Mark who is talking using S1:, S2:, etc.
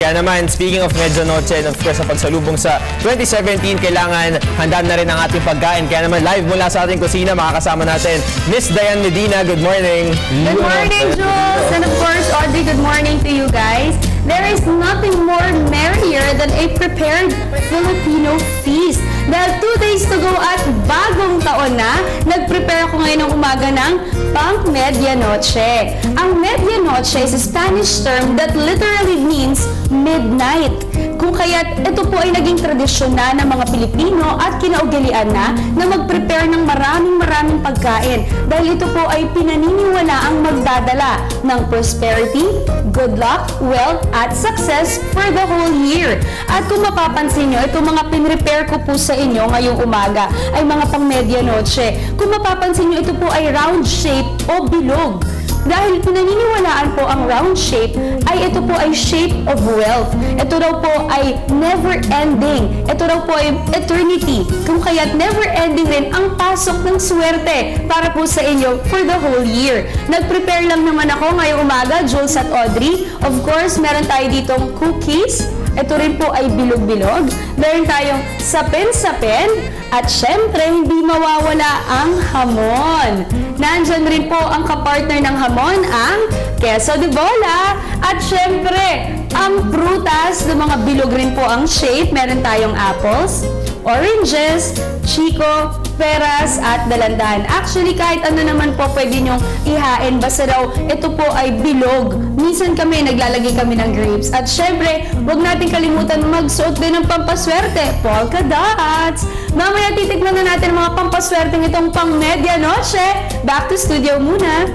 S1: Kaya naman, speaking of medianoche, and of course, sa pagsalubong sa 2017, kailangan handa na rin ang ating pagkain. Kaya naman, live mula sa ating kusina, makakasama natin Miss Diane Medina. Good morning!
S2: Good morning, Jules! And of course, Audrey, good morning to you guys. There is nothing more merrier than a prepared Filipino feast. Dahil 2 days to go at bagong taon na, nag-prepare ako ngayon ng umaga ng pang medianoche. Ang medianoche is a Spanish term that literally means midnight. Kung kaya't ito po ay naging tradisyon na ng mga Pilipino at kinaugalian na mag-prepare ng maraming pagkain. Dahil ito po ay pinaniniwala ang magdadala ng prosperity, good luck, wealth, at success for the whole year. At kung mapapansin nyo, itong mga pinrepare ko po sa inyo ngayong umaga ay mga pang medianoche. Kung mapapansin nyo, ito po ay round shape o bilog. Dahil pinaniniwalaan po ang round shape ay ito po ay shape of wealth. Ito daw po ay never ending. Ito daw po ay eternity. Kung kaya't never ending rin ang pasok ng swerte para po sa inyo for the whole year. Nag-prepare lang naman ako ngayong umaga, Jules at Audrey. Of course, meron tayo ditong cookies. Ito rin po ay bilog-bilog. Meron tayong sapin-sapin. At syempre, hindi mawawala ang hamon. Nandyan rin po ang kapartner ng hamon, ang queso de bola. At syempre, ang prutas, ng mga bilog rin po ang shape. Meron tayong apples, oranges, chico, peras, at dalandan. Actually, kahit ano naman po pwede nyong ihain. Basta daw, ito po ay bilog. Minsan kami, naglalagay kami ng grapes. At syempre, huwag natin kalimutan magsuot din ng pampaswerte, polka dots. Mamaya titignan na natin ang mga pampaswerte itong pang medianoche. Back to studio muna.